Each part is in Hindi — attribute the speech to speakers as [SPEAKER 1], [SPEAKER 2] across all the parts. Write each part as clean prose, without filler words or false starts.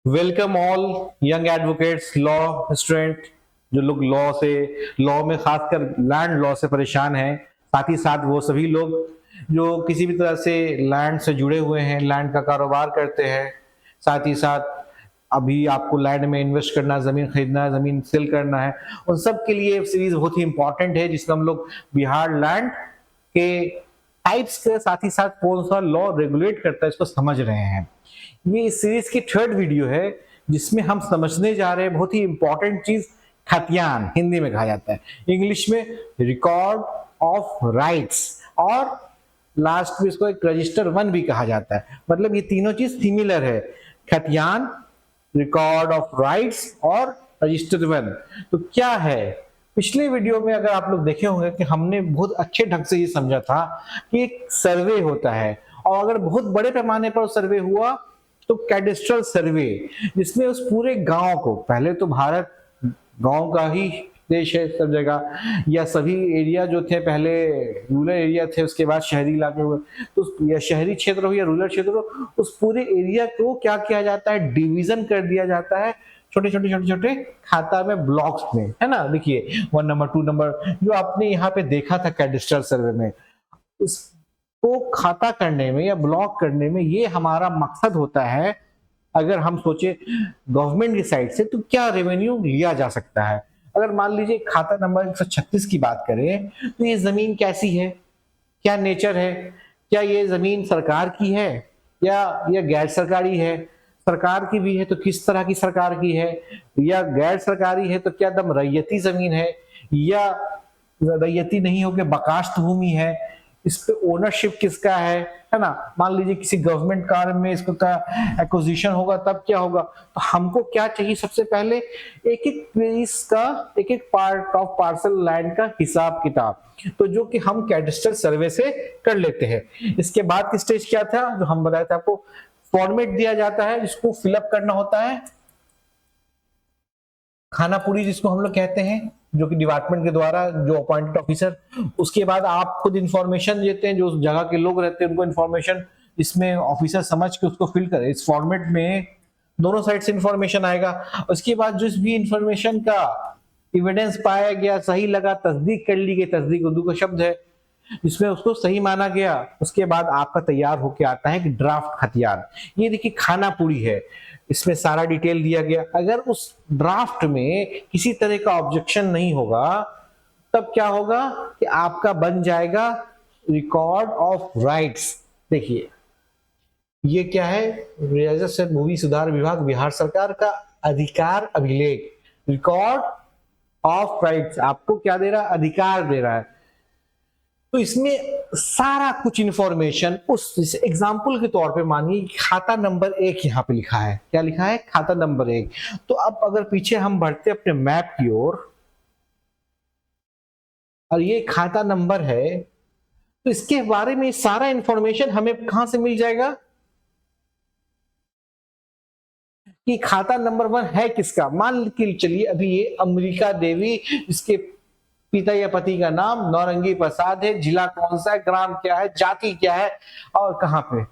[SPEAKER 1] Welcome all young advocates, law student, जो लोग लॉ में खासकर लैंड लॉ से परेशान हैं, साथ ही साथ वो सभी लोग जो किसी भी तरह से लैंड से जुड़े हुए हैं, लैंड का कारोबार करते हैं, साथ ही साथ अभी आपको लैंड में इन्वेस्ट करना, जमीन खरीदना, जमीन सेल करना है, उन सब के लिए सीरीज बहुत ही इंपॉर्टेंट है जिसमें हम लोग बिहार लैंड के टाइप्स के साथ ही साथ कौन सा लॉ रेगुलेट करता है इसको समझ रहे हैं। ये इस सीरीज की थर्ड वीडियो है जिसमें हम समझने जा रहे हैं बहुत ही इंपॉर्टेंट चीज, खतियान हिंदी में कहा जाता है, इंग्लिश में रिकॉर्ड ऑफ राइट्स, और लास्ट में इसको एक रजिस्टर वन भी कहा जाता है। मतलब ये तीनों चीज सिमिलर है, खतियान, रिकॉर्ड ऑफ राइट्स और रजिस्टर वन। तो क्या है, पिछले वीडियो में अगर आप लोग देखे होंगे कि हमने बहुत अच्छे ढंग से ये समझा था कि एक सर्वे होता है, और अगर बहुत बड़े पैमाने पर सर्वे हुआ तो कैडेस्ट्रल सर्वे, जिसमें उस पूरे गांव को, पहले तो भारत गांव का ही देश है सब जगह, या सभी एरिया जो थे पहले रूरल एरिया थे, उसके बाद शहरी इलाके हुए, तो या शहरी क्षेत्र हो या रूरल क्षेत्र हो, उस पूरे एरिया को क्या किया जाता है, डिवीजन कर दिया जाता है छोटे छोटे छोटे छोटे खाता में, ब्लॉक्स में, है ना। देखिए 1 नंबर 2 नंबर जो आपने यहाँ पे देखा था कैडेस्ट्रल सर्वे में, उसको खाता करने में या ब्लॉक करने में ये हमारा मकसद होता है। अगर हम सोचे गवर्नमेंट की साइड से तो क्या रेवेन्यू लिया जा सकता है। अगर मान लीजिए खाता नंबर 136 की बात करें तो ये जमीन कैसी है, क्या नेचर है, क्या ये जमीन सरकार की है या गैर सरकारी है, सरकार की भी है तो किस तरह की सरकार की है, या गैर सरकारी है तो क्या दम रैयती जमीन है, या रैयती नहीं होकर बकाश्त भूमि है, इस पे ओनरशिप किसका है ना। मान लीजिए किसी गवर्नमेंट कार्य में इसको का एक्विजिशन होगा तब क्या होगा। तो हमको क्या चाहिए, सबसे पहले एक एक पीस का, एक एक पार्ट ऑफ पार्सल लैंड का हिसाब किताब, तो जो कि हम कैडेस्ट्रल सर्वे से कर लेते हैं। इसके बाद की स्टेज क्या था, जो हम बताए थे आपको, फॉर्मेट दिया जाता है जिसको फिलअप करना होता है, खाना पूरी जिसको हम लोग कहते हैं, जो कि डिपार्टमेंट के द्वारा जो अपॉइंटेड ऑफिसर, उसके बाद आप खुद इंफॉर्मेशन देते हैं, जो उस जगह के लोग रहते हैं उनको इंफॉर्मेशन, इसमें ऑफिसर समझ के उसको फिल करे। इस फॉर्मेट में दोनों साइड से इंफॉर्मेशन आएगा। उसके बाद जिस भी इंफॉर्मेशन का एविडेंस पाया गया, सही लगा, तस्दीक कर ली गई, तस्दीक उर्दू का शब्द है, जिसमें उसको सही माना गया, उसके बाद आपका तैयार होके आता है कि ड्राफ्ट खतियान। ये देखिए खाना पूरी है, इसमें सारा डिटेल दिया गया। अगर उस ड्राफ्ट में किसी तरह का ऑब्जेक्शन नहीं होगा तब क्या होगा कि आपका बन जाएगा रिकॉर्ड ऑफ राइट्स। देखिए ये क्या है, राजस्व एवं भूमि सुधार विभाग बिहार सरकार का अधिकार अभिलेख, रिकॉर्ड ऑफ राइट्स आपको क्या दे रहा है, अधिकार दे रहा है। तो इसमें सारा कुछ इंफॉर्मेशन, उस एग्जाम्पल के तौर पे मानिए खाता नंबर 1 यहाँ पे लिखा है, क्या लिखा है, खाता नंबर 1। तो अब अगर पीछे हम बढ़ते अपने मैप की ओर, और ये खाता नंबर है, तो इसके बारे में सारा इंफॉर्मेशन हमें कहां से मिल जाएगा कि खाता नंबर 1 है किसका। मान के चलिए अभी ये अमरीका देवी, इसके पिता या पति का नाम नौरंगी प्रसाद है, जिला कौन सा है, ग्राम क्या है, जाति क्या है, और कहां पे,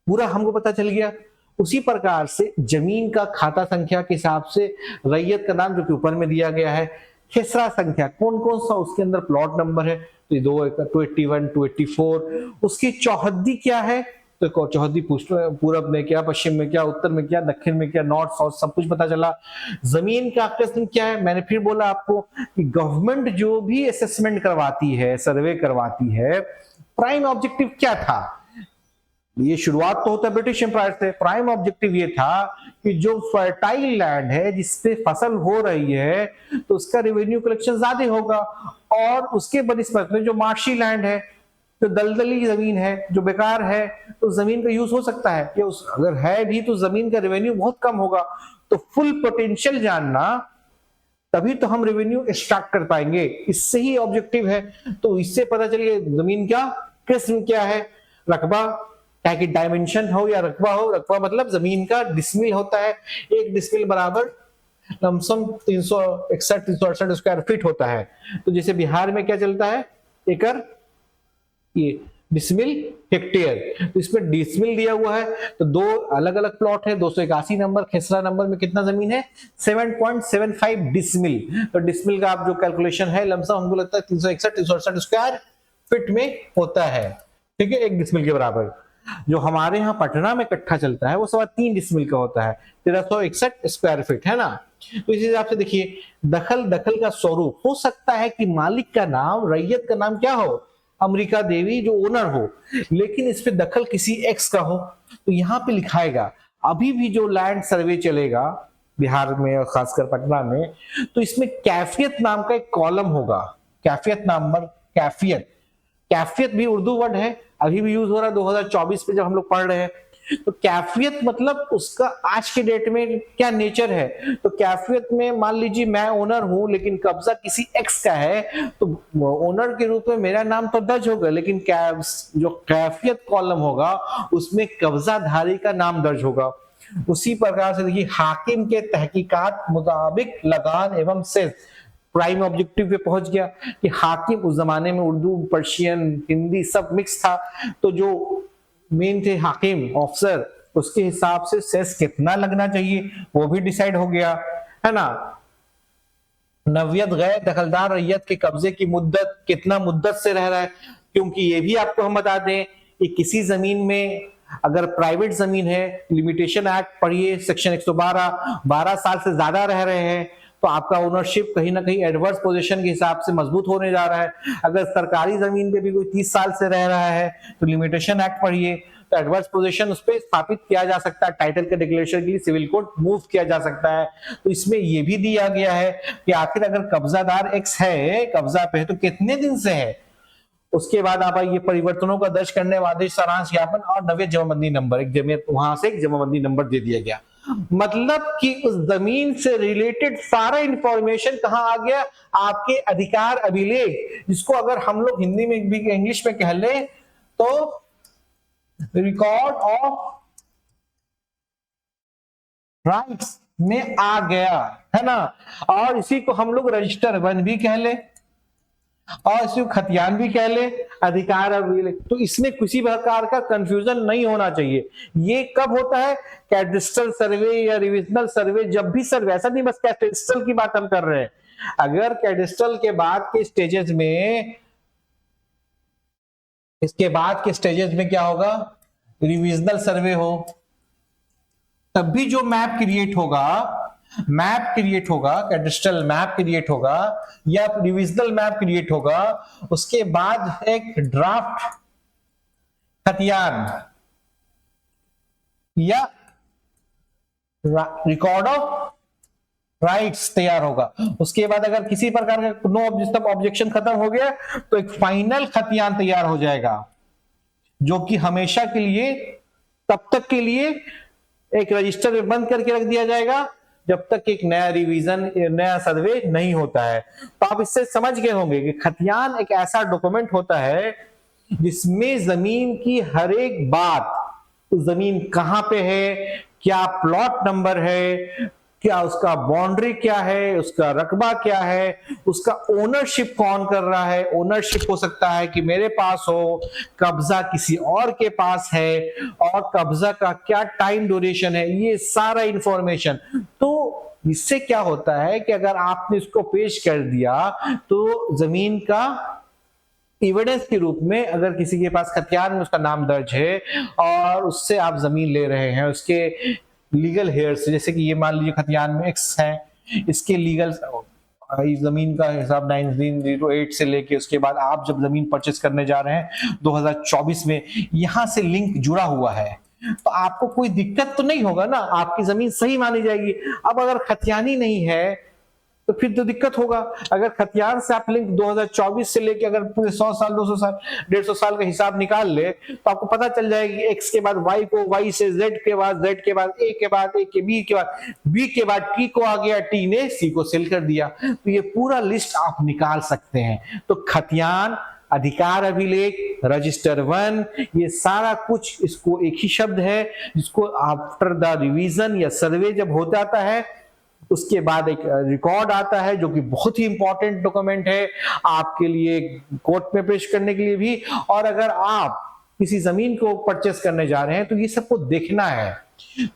[SPEAKER 1] पूरा हमको पता चल गया। उसी प्रकार से जमीन का खाता संख्या के हिसाब से रैयत का नाम जो कि ऊपर में दिया गया है, खेसरा संख्या कौन कौन सा उसके अंदर प्लॉट नंबर है, तो 281, 284, उसकी चौहद्दी क्या है, तो चौहद्दी पूरब में क्या, पश्चिम में क्या, उत्तर में क्या, दक्षिण में क्या, नॉर्थ साउथ सब कुछ पता चला। जमीन का किस्म क्या है, मैंने फिर बोला आपको कि गवर्नमेंट जो भी असेसमेंट करवाती है, सर्वे करवाती है, प्राइम ऑब्जेक्टिव क्या था, ये शुरुआत तो होता है ब्रिटिश एम्पायर से। प्राइम ऑब्जेक्टिव ये था कि जो फर्टाइल लैंड है जिसपे फसल हो रही है तो उसका रेवेन्यू कलेक्शन ज्यादा होगा, और उसके बनिस्बत में जो मार्शी लैंड है, तो दलदली जमीन है, जो बेकार है, तो जमीन का यूज हो सकता है कि अगर है भी तो जमीन का रेवेन्यू बहुत कम होगा। तो फुल पोटेंशियल जानना, तभी तो हम रेवेन्यू एक्सट्रैक्ट कर पाएंगे, इससे ही ऑब्जेक्टिव है। तो इससे पता चलिए जमीन का किस्म क्या है, रकबा, चाहे डायमेंशन हो या रकबा हो, रकबा मतलब जमीन का डिसमिल होता है, एक डिसमिल बराबर लमसम 361 368 स्क्वायर फीट होता है। तो जैसे बिहार में क्या चलता है, एकड़, ये डिसमिल हेक्टेयर। तो इसमें डिसमिल दिया हुआ है, तो दो अलग अलग प्लॉट है। 281 नंबर खेसरा नंबर में कितना जमीन है? 7.75 डिसमिल। तो डिसमिल का आप जो कैलकुलेशन है लमसम हमको लगता है 361 368 स्क्वायर फीट में होता है, ठीक है, एक डिसमिल के बराबर। जो हमारे यहाँ पटना में कट्ठा चलता है वो 3.25 डिसमिल का होता है, 1361 स्क्वायर फीट, है ना। तो इस हिसाब से देखिए, दखल का स्वरूप हो सकता है कि मालिक का नाम, रैयत का नाम क्या हो? अमेरिका देवी जो ओनर हो, लेकिन इस पे दखल किसी एक्स का हो। तो यहाँ पे लिखाएगा, अभी भी जो लैंड सर्वे चलेगा बिहार में और खासकर पटना में, तो इसमें कैफियत नाम का एक कॉलम होगा। कैफियत नंबर, कैफियत, कैफियत भी उर्दू वर्ड है, अभी भी यूज हो रहा है 2024 में जब हम लोग पढ़ रहे हैं। तो कैफियत मतलब उसका आज के डेट में क्या नेचर है। तो कैफियत में मान लीजिए मैं ओनर हूं लेकिन कब्जा किसी एक्स का है, तो ओनर के रूप में मेरा नाम तो दर्ज होगा, लेकिन जो कैफियत कॉलम होगा उसमें कब्जाधारी का नाम दर्ज होगा। उसी प्रकार से देखिए, हाकिम के तहकीकात मुताबिक लगान एवं सेस, प्राइम ऑब्जेक्टिव पे पहुंच गया कि हाकिम उस जमाने में उर्दू, पर्शियन, हिंदी सब मिक्स था। तो जो मेन थे हाकिम ऑफिसर, उसके हिसाब से सेस कितना लगना चाहिए वो भी डिसाइड हो गया, है ना। नवियत गैर दखलदार रैयत के कब्जे की मुद्दत, कितना मुद्दत से रह रहा है, क्योंकि ये भी आपको हम बता दें कि किसी जमीन में अगर प्राइवेट जमीन है, लिमिटेशन एक्ट पढ़िए सेक्शन 112, 12 साल से ज्यादा रह रहे हैं तो आपका ओनरशिप कहीं ना कहीं एडवर्स पोजीशन के हिसाब से मजबूत होने जा रहा है। अगर सरकारी जमीन पे भी कोई 30 साल से रह रहा है तो लिमिटेशन एक्ट पढ़िए, तो एडवर्स पोजीशन उस पर स्थापित किया जा सकता है। टाइटल के डिक्लेरेशन के लिए सिविल कोर्ट मूव किया जा सकता है। तो इसमें यह भी दिया गया है कि आखिर अगर कब्जादार एक्स है, कब्जा पे है, तो कितने दिन से है। उसके बाद आप आइए, परिवर्तनों का दर्ज करने वाले सारांश ज्ञापन और नवे जमाबंदी नंबर, एक जमीयत वहां से एक जमाबंदी नंबर दे दिया गया। मतलब कि उस जमीन से रिलेटेड सारा इंफॉर्मेशन कहां आ गया? आपके अधिकार अभिलेख, जिसको अगर हम लोग हिंदी में भी इंग्लिश में कह ले तो रिकॉर्ड ऑफ राइट्स में आ गया, है ना। और इसी को हम लोग रजिस्टर 1 भी कह ले और इसी को खतियान भी कह ले, अधिकार अभिलेख। तो इसमें किसी प्रकार का कंफ्यूजन नहीं होना चाहिए। ये कब होता है? कैडेस्ट्रल सर्वे या रिविजनल सर्वे, जब भी सर्वे, ऐसा नहीं बस कैडेस्ट्रल की बात हम कर रहे हैं। अगर कैडेस्ट्रल के बाद के स्टेजेस में, इसके बाद के स्टेजेस में क्या होगा? रिविजनल सर्वे हो, तब भी जो मैप क्रिएट होगा, कैडेस्ट्रल मैप क्रिएट होगा या रिविजनल मैप क्रिएट होगा, उसके बाद एक ड्राफ्ट खतियान या रिकॉर्ड ऑफ राइट्स तैयार होगा। उसके बाद अगर किसी प्रकार का नो ऑब्जेक्शन खत्म हो गया तो एक फाइनल खतियान तैयार हो जाएगा, जो कि हमेशा के लिए, तब तक के लिए एक रजिस्टर में बंद करके रख दिया जाएगा जब तक एक नया रिवीजन, नया सर्वे नहीं होता है। तो आप इससे समझ गए होंगे कि खतियान एक ऐसा डॉक्यूमेंट होता है जिसमें जमीन की हर एक बात, जमीन कहां पे है, क्या प्लॉट नंबर है, क्या उसका बाउंड्री क्या है, उसका रकबा क्या है, उसका ओनरशिप कौन कर रहा है। ओनरशिप हो सकता है कि मेरे पास हो, कब्जा किसी और के पास है, और कब्जा का क्या टाइम ड्यूरेशन है, ये सारा इंफॉर्मेशन। तो इससे क्या होता है कि अगर आपने इसको पेश कर दिया तो जमीन का एविडेंस के रूप में, अगर किसी के पास खतियान में उसका नाम दर्ज है और उससे आप जमीन ले रहे हैं, उसके लीगल हेयर्स, जैसे कि ये मान लीजिए खतियान में एक्स है, इसके लीगल जमीन का हिसाब 1908 से लेके उसके बाद आप जब जमीन परचेस करने जा रहे हैं 2024 में, यहां से लिंक जुड़ा हुआ है, तो आपको कोई दिक्कत तो नहीं होगा ना, आपकी जमीन सही मानी जाएगी। अब अगर खतियानी नहीं है तो फिर तो दिक्कत होगा। अगर खतियान से आप लिंक 2024 से लेके अगर पूरे 100 साल, 200 साल, 150 साल का हिसाब निकाल ले तो आपको पता चल जाएगा कि एक्स के बाद वाई को, वाई से जेड के बाद, जेड के बाद ए के बाद, ए के बी के बाद, बी के बाद टी को आ गया, टी ने सी को सेल कर दिया। तो ये पूरा लिस्ट आप निकाल सकते हैं। तो खतियान, अधिकार अभिलेख, रजिस्टर 1, ये सारा कुछ, इसको एक ही शब्द है जिसको आफ्टर द रिवीजन या सर्वे जब हो जाता है उसके बाद एक रिकॉर्ड आता है जो कि बहुत ही इंपॉर्टेंट डॉक्यूमेंट है आपके लिए कोर्ट में पेश करने के लिए भी। और अगर आप किसी जमीन को परचेस करने जा रहे हैं तो ये सबको देखना है।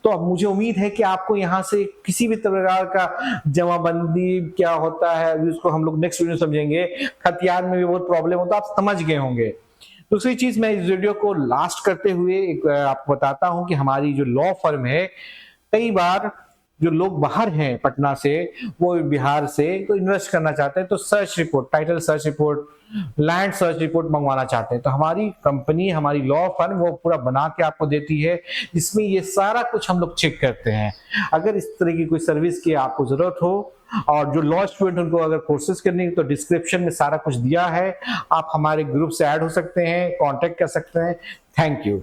[SPEAKER 1] तो अब मुझे उम्मीद है कि आपको यहाँ से किसी भी प्रकार का जमाबंदी क्या होता है उसको हम लोग नेक्स्ट वीडियो समझेंगे, खतियान में भी बहुत प्रॉब्लम होता है, आप समझ गए होंगे। दूसरी चीज मैं इस वीडियो को लास्ट करते हुए एक आपको बताता हूं कि हमारी जो लॉ फर्म है, कई बार जो लोग बाहर हैं पटना से, वो बिहार से तो इन्वेस्ट करना चाहते हैं, तो search report, title search report, land search report मंगवाना चाहते हैं, तो हमारी कंपनी, हमारी लॉ फर्म वो पूरा बना के आपको देती है, जिसमें ये सारा कुछ हम लोग चेक करते हैं। अगर इस तरह की कोई सर्विस की आपको जरूरत हो और जो लॉ स्टूडेंट उनको अगर कोर्सेज करनी है तो डिस्क्रिप्शन में सारा कुछ दिया है, आप हमारे ग्रुप से ऐड हो सकते हैं, कांटेक्ट कर सकते हैं। Thank you.